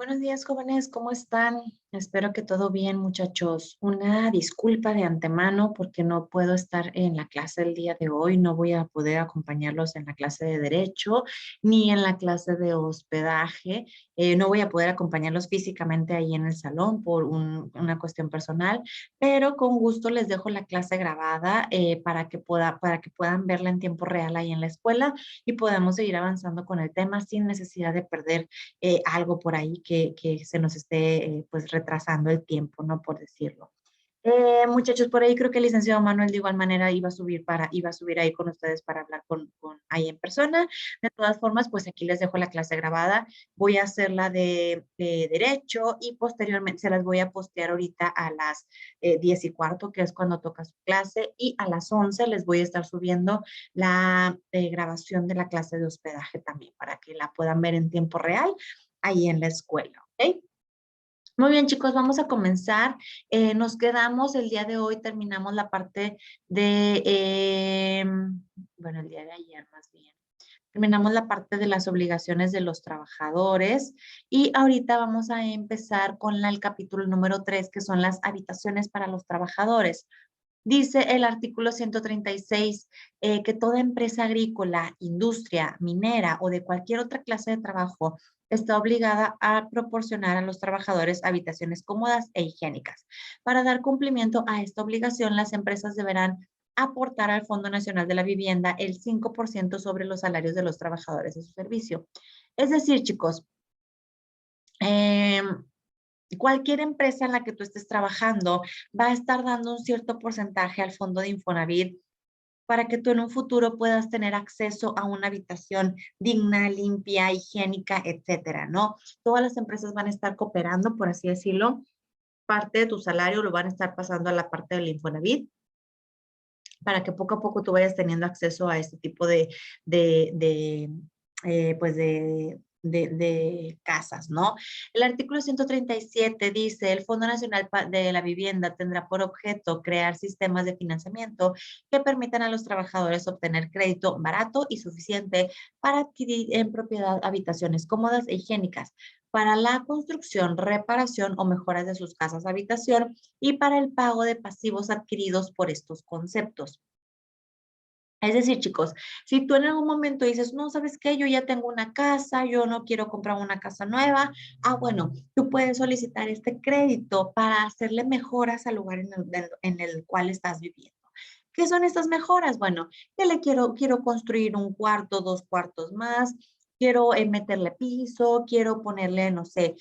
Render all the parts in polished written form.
Buenos días, jóvenes, ¿cómo están? Espero que todo bien, muchachos. Una disculpa de antemano porque no puedo estar en la clase el día de hoy. No voy a poder acompañarlos en la clase de Derecho ni en la clase de hospedaje. No voy a poder acompañarlos físicamente ahí en el salón por una cuestión personal, pero con gusto les dejo la clase grabada para que puedan verla en tiempo real ahí en la escuela y podamos seguir avanzando con el tema sin necesidad de perder algo por ahí que se nos esté pues retrasando el tiempo, ¿no? Por decirlo. Muchachos, por ahí creo que el licenciado Manuel de igual manera iba a subir ahí con ustedes para hablar con ahí en persona. De todas formas, pues aquí les dejo la clase grabada. Voy a hacer la de Derecho y posteriormente se las voy a postear ahorita a las 10:15, que es cuando toca su clase, y a las 11 les voy a estar subiendo la grabación de la clase de hospedaje también para que la puedan ver en tiempo real ahí en la escuela, ¿ok? Muy bien, chicos, vamos a comenzar. Nos quedamos el día de hoy, terminamos la parte de, bueno, el día de ayer más bien. Terminamos la parte de las obligaciones de los trabajadores y ahorita vamos a empezar con el capítulo número 3, que son las habitaciones para los trabajadores. Dice el artículo 136 que toda empresa agrícola, industria, minera o de cualquier otra clase de trabajo está obligada a proporcionar a los trabajadores habitaciones cómodas e higiénicas. Para dar cumplimiento a esta obligación, las empresas deberán aportar al Fondo Nacional de la Vivienda el 5% sobre los salarios de los trabajadores de su servicio. Es decir, chicos, eh, cualquier empresa en la que tú estés trabajando va a estar dando un cierto porcentaje al fondo de Infonavit para que tú en un futuro puedas tener acceso a una habitación digna, limpia, higiénica, etcétera, ¿no? Todas las empresas van a estar cooperando, por así decirlo. Parte de tu salario lo van a estar pasando a la parte del Infonavit para que poco a poco tú vayas teniendo acceso a este tipo de pues de casas, ¿no? El artículo 137 dice, el Fondo Nacional de la Vivienda tendrá por objeto crear sistemas de financiamiento que permitan a los trabajadores obtener crédito barato y suficiente para adquirir en propiedad habitaciones cómodas e higiénicas para la construcción, reparación o mejoras de sus casas habitación y para el pago de pasivos adquiridos por estos conceptos. Es decir, chicos, si tú en algún momento dices, no, ¿sabes qué? Yo ya tengo una casa, yo no quiero comprar una casa nueva. Bueno, tú puedes solicitar este crédito para hacerle mejoras al lugar en el cual estás viviendo. ¿Qué son estas mejoras? Bueno, que quiero construir un cuarto, dos cuartos más, quiero meterle piso, quiero ponerle, no sé,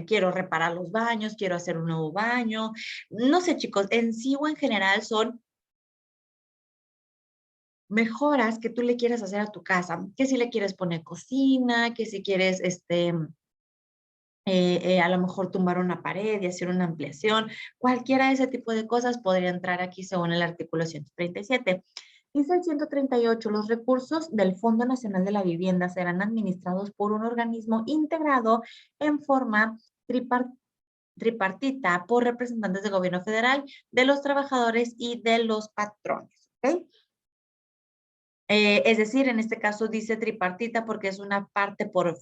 quiero reparar los baños, quiero hacer un nuevo baño. No sé, chicos, en sí o en general son mejoras que tú le quieres hacer a tu casa, que si le quieres poner cocina, que si quieres, a lo mejor tumbar una pared y hacer una ampliación, cualquiera de ese tipo de cosas podría entrar aquí según el artículo 137. Dice el 138, los recursos del Fondo Nacional de la Vivienda serán administrados por un organismo integrado en forma tripar- tripartita por representantes del gobierno federal, de los trabajadores y de los patrones. ¿Ok? Es decir, en este caso dice tripartita porque es una parte por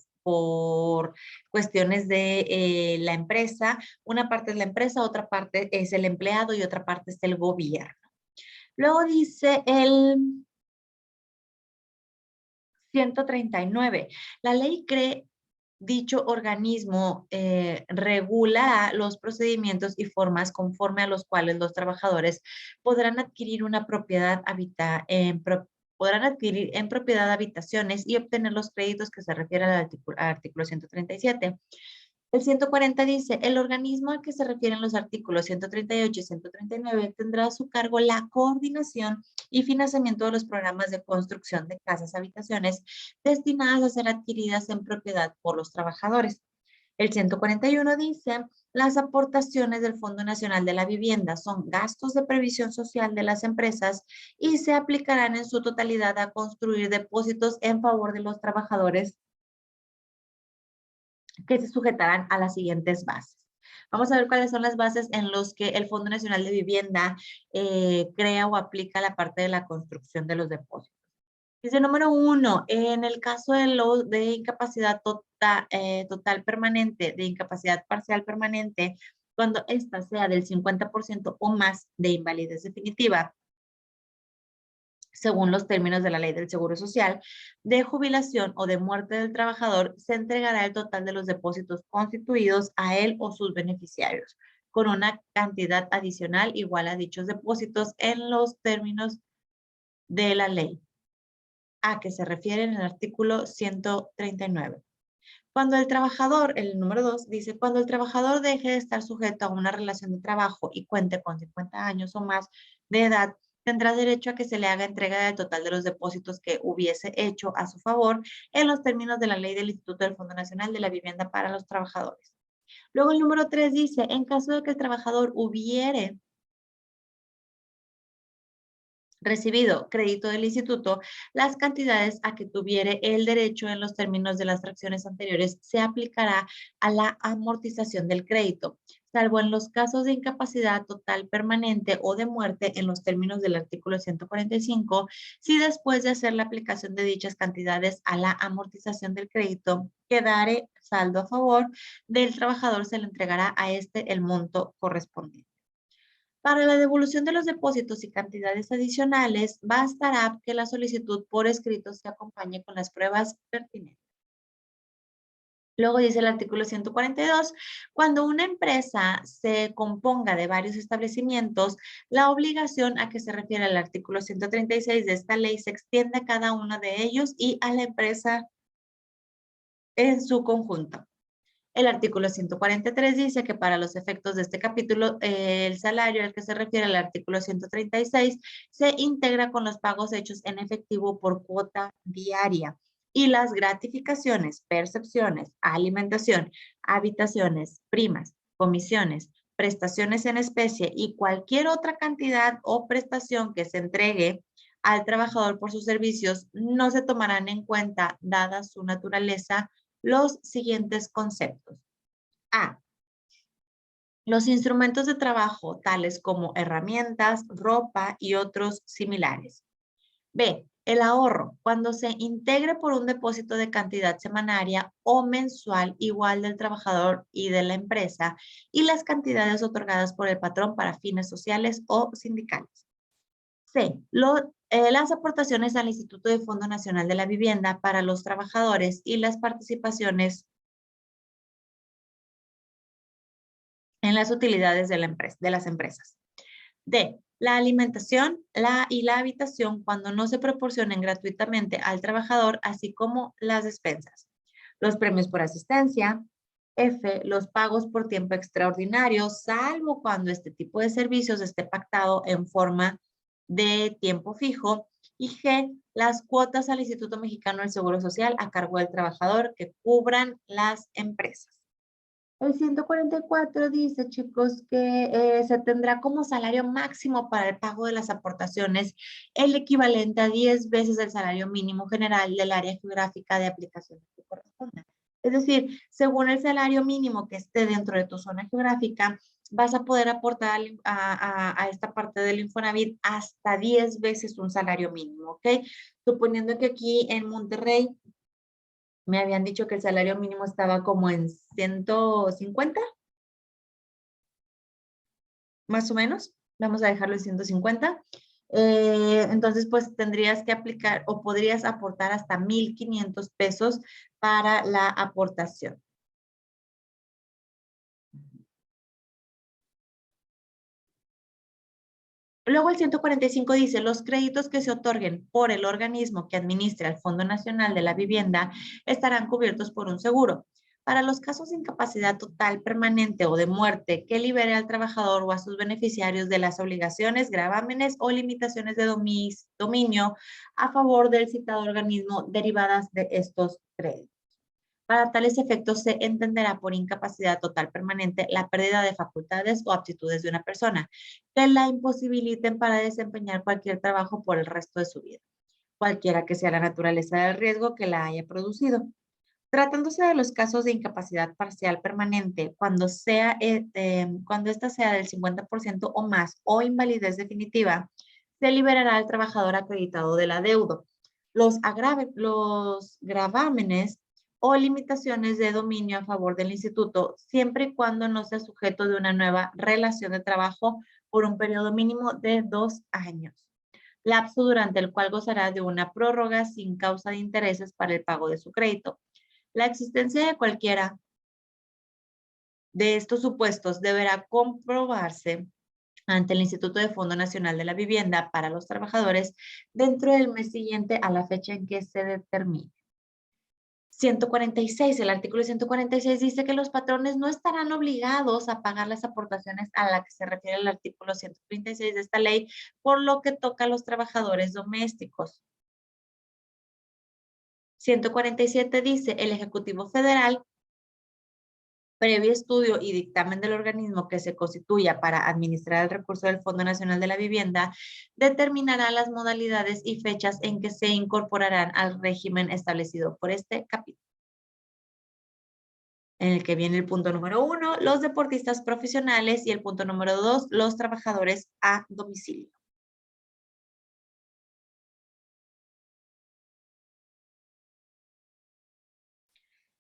cuestiones de la empresa, una parte es la empresa, otra parte es el empleado y otra parte es el gobierno. Luego dice el 139, la ley cree dicho organismo regula los procedimientos y formas conforme a los cuales los trabajadores podrán adquirir una propiedad podrán adquirir en propiedad habitaciones y obtener los créditos que se refieren al artículo 137. El 140 dice, el organismo al que se refieren los artículos 138 y 139 tendrá a su cargo la coordinación y financiamiento de los programas de construcción de casas habitaciones destinadas a ser adquiridas en propiedad por los trabajadores. El 141 dice, las aportaciones del Fondo Nacional de la Vivienda son gastos de previsión social de las empresas y se aplicarán en su totalidad a construir depósitos en favor de los trabajadores que se sujetarán a las siguientes bases. Vamos a ver cuáles son las bases en los que el Fondo Nacional de Vivienda crea o aplica la parte de la construcción de los depósitos. Dice número 1, en el caso de incapacidad total permanente, de incapacidad parcial permanente, cuando ésta sea del 50% o más de invalidez definitiva, según los términos de la ley del Seguro Social, de jubilación o de muerte del trabajador, se entregará el total de los depósitos constituidos a él o sus beneficiarios, con una cantidad adicional igual a dichos depósitos en los términos de la ley a que se refiere en el artículo 139. Cuando el trabajador, el número 2 dice, cuando el trabajador deje de estar sujeto a una relación de trabajo y cuente con 50 años o más de edad, tendrá derecho a que se le haga entrega del total de los depósitos que hubiese hecho a su favor en los términos de la ley del Instituto del Fondo Nacional de la Vivienda para los Trabajadores. Luego el número 3 dice, en caso de que el trabajador hubiere recibido crédito del instituto, las cantidades a que tuviere el derecho en los términos de las fracciones anteriores se aplicará a la amortización del crédito, salvo en los casos de incapacidad total permanente o de muerte en los términos del artículo 145, si después de hacer la aplicación de dichas cantidades a la amortización del crédito quedare saldo a favor del trabajador, se le entregará a este el monto correspondiente. Para la devolución de los depósitos y cantidades adicionales, bastará que la solicitud por escrito se acompañe con las pruebas pertinentes. Luego dice el artículo 142, cuando una empresa se componga de varios establecimientos, la obligación a que se refiere el artículo 136 de esta ley se extiende a cada uno de ellos y a la empresa en su conjunto. El artículo 143 dice que para los efectos de este capítulo, el salario al que se refiere el artículo 136 se integra con los pagos hechos en efectivo por cuota diaria y las gratificaciones, percepciones, alimentación, habitaciones, primas, comisiones, prestaciones en especie y cualquier otra cantidad o prestación que se entregue al trabajador por sus servicios no se tomarán en cuenta, dada su naturaleza, los siguientes conceptos. A. Los instrumentos de trabajo, tales como herramientas, ropa y otros similares. B. El ahorro, cuando se integre por un depósito de cantidad semanaria o mensual igual del trabajador y de la empresa y las cantidades otorgadas por el patrón para fines sociales o sindicales. C. Las aportaciones al Instituto de Fondo Nacional de la Vivienda para los trabajadores y las participaciones en las utilidades de las empresas. D. La alimentación y la habitación cuando no se proporcionen gratuitamente al trabajador, así como las despensas. Los premios por asistencia. F. Los pagos por tiempo extraordinario, salvo cuando este tipo de servicios esté pactado en forma de tiempo fijo. Y G. Las cuotas al Instituto Mexicano del Seguro Social a cargo del trabajador que cubran las empresas. El 144 dice, chicos, que se tendrá como salario máximo para el pago de las aportaciones el equivalente a 10 veces el salario mínimo general del área geográfica de aplicación que corresponda. Es decir, según el salario mínimo que esté dentro de tu zona geográfica, vas a poder aportar a esta parte del Infonavit hasta 10 veces un salario mínimo, ¿ok? Suponiendo que aquí en Monterrey me habían dicho que el salario mínimo estaba como en 150, más o menos. Vamos a dejarlo en 150. Entonces, pues tendrías que aplicar o podrías aportar hasta 1,500 pesos para la aportación. Luego el 145 dice, los créditos que se otorguen por el organismo que administra el Fondo Nacional de la Vivienda estarán cubiertos por un seguro. Para los casos de incapacidad total, permanente o de muerte que libere al trabajador o a sus beneficiarios de las obligaciones, gravámenes o limitaciones de dominio a favor del citado organismo derivadas de estos créditos. Para tales efectos se entenderá por incapacidad total permanente la pérdida de facultades o aptitudes de una persona que la imposibiliten para desempeñar cualquier trabajo por el resto de su vida, cualquiera que sea la naturaleza del riesgo que la haya producido. Tratándose de los casos de incapacidad parcial permanente, cuando esta sea del 50% o más o invalidez definitiva, se liberará al trabajador acreditado del adeudo. los gravámenes o limitaciones de dominio a favor del instituto, siempre y cuando no sea sujeto de una nueva relación de trabajo por un periodo mínimo de 2 años, lapso durante el cual gozará de una prórroga sin causa de intereses para el pago de su crédito. La existencia de cualquiera de estos supuestos deberá comprobarse ante el Instituto de Fondo Nacional de la Vivienda para los Trabajadores dentro del mes siguiente a la fecha en que se determine. 146, el artículo 146 dice que los patrones no estarán obligados a pagar las aportaciones a la que se refiere el artículo 136 de esta ley, por lo que toca a los trabajadores domésticos. 147 dice, el Ejecutivo Federal, previo estudio y dictamen del organismo que se constituya para administrar el recurso del Fondo Nacional de la Vivienda, determinará las modalidades y fechas en que se incorporarán al régimen establecido por este capítulo. En el que viene el punto número 1, los deportistas profesionales, y el punto número 2, los trabajadores a domicilio.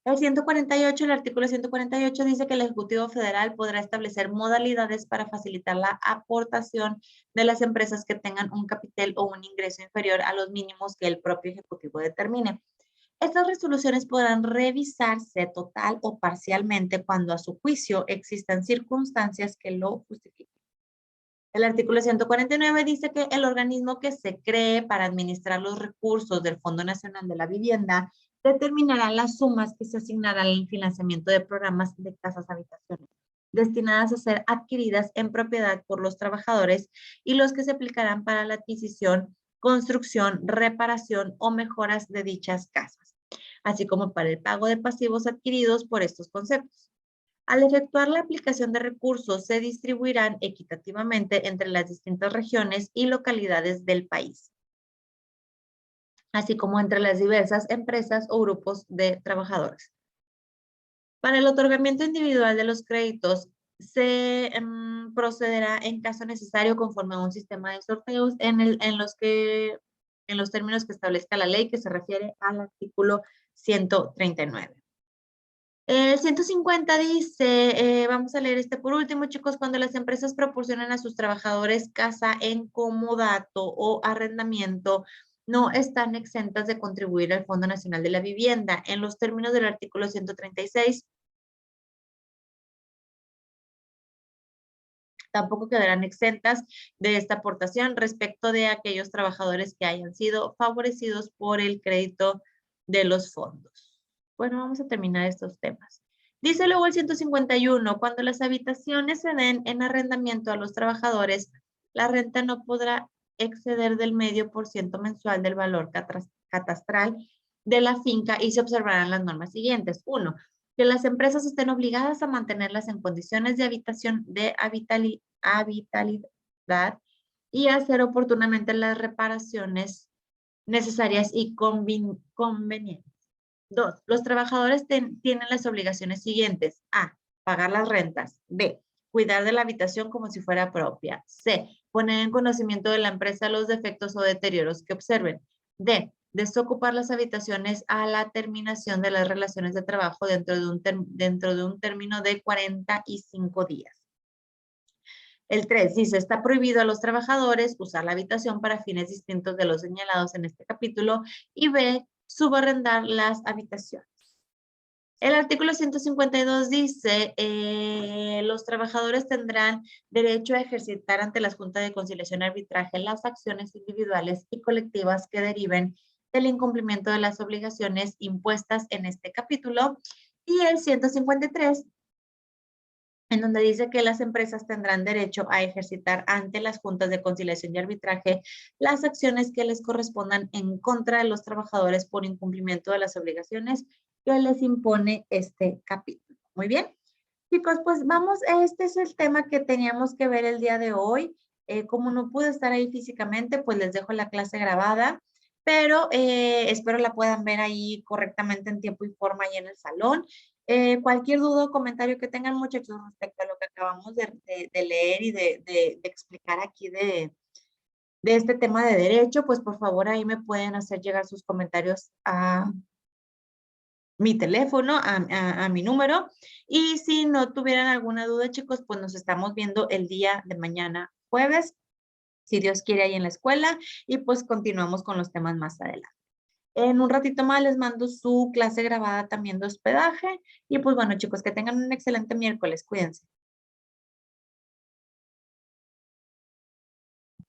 El artículo 148 dice que el Ejecutivo Federal podrá establecer modalidades para facilitar la aportación de las empresas que tengan un capital o un ingreso inferior a los mínimos que el propio Ejecutivo determine. Estas resoluciones podrán revisarse total o parcialmente cuando a su juicio existan circunstancias que lo justifiquen. El artículo 149 dice que el organismo que se cree para administrar los recursos del Fondo Nacional de la Vivienda determinará las sumas que se asignarán al financiamiento de programas de casas habitaciones destinadas a ser adquiridas en propiedad por los trabajadores y los que se aplicarán para la adquisición, construcción, reparación o mejoras de dichas casas, así como para el pago de pasivos adquiridos por estos conceptos. Al efectuar la aplicación de recursos, se distribuirán equitativamente entre las distintas regiones y localidades del país, así como entre las diversas empresas o grupos de trabajadores. Para el otorgamiento individual de los créditos, se procederá en caso necesario conforme a un sistema de sorteos en los términos que establezca la ley que se refiere al artículo 139. El 150 dice, vamos a leer este por último, chicos, cuando las empresas proporcionan a sus trabajadores casa en comodato o arrendamiento, no están exentas de contribuir al Fondo Nacional de la Vivienda. En los términos del artículo 136, tampoco quedarán exentas de esta aportación respecto de aquellos trabajadores que hayan sido favorecidos por el crédito de los fondos. Bueno, vamos a terminar estos temas. Dice luego el 151, cuando las habitaciones se den en arrendamiento a los trabajadores, la renta no podrá exceder del 0,5% mensual del valor catastral de la finca y se observarán las normas siguientes. 1. Que las empresas estén obligadas a mantenerlas en condiciones de habitación de habitabilidad y hacer oportunamente las reparaciones necesarias y convenientes. 2. Los trabajadores tienen las obligaciones siguientes. A. Pagar las rentas. B. Cuidar de la habitación como si fuera propia. C. Poner en conocimiento de la empresa los defectos o deterioros que observen. D. Desocupar las habitaciones a la terminación de las relaciones de trabajo dentro de un término de 45 días. El 3 dice, está prohibido a los trabajadores usar la habitación para fines distintos de los señalados en este capítulo. Y B, subarrendar las habitaciones. El artículo 152 dice, los trabajadores tendrán derecho a ejercitar ante las juntas de conciliación y arbitraje las acciones individuales y colectivas que deriven del incumplimiento de las obligaciones impuestas en este capítulo. Y el 153 en donde dice que las empresas tendrán derecho a ejercitar ante las juntas de conciliación y arbitraje las acciones que les correspondan en contra de los trabajadores por incumplimiento de las obligaciones que les impone este capítulo. Muy bien. Chicos, pues vamos, este es el tema que teníamos que ver el día de hoy. Como no pude estar ahí físicamente, pues les dejo la clase grabada, pero espero la puedan ver ahí correctamente en tiempo y forma ahí en el salón. Cualquier duda o comentario que tengan, muchachos, respecto a lo que acabamos de leer y de explicar aquí de de este tema de derecho, pues por favor ahí me pueden hacer llegar sus comentarios a mi teléfono, a mi número. Y si no tuvieran alguna duda, chicos, pues nos estamos viendo el día de mañana, jueves, si Dios quiere, ahí en la escuela, y pues continuamos con los temas más adelante. En un ratito más les mando su clase grabada también de hospedaje. Y pues bueno, chicos, que tengan un excelente miércoles. Cuídense.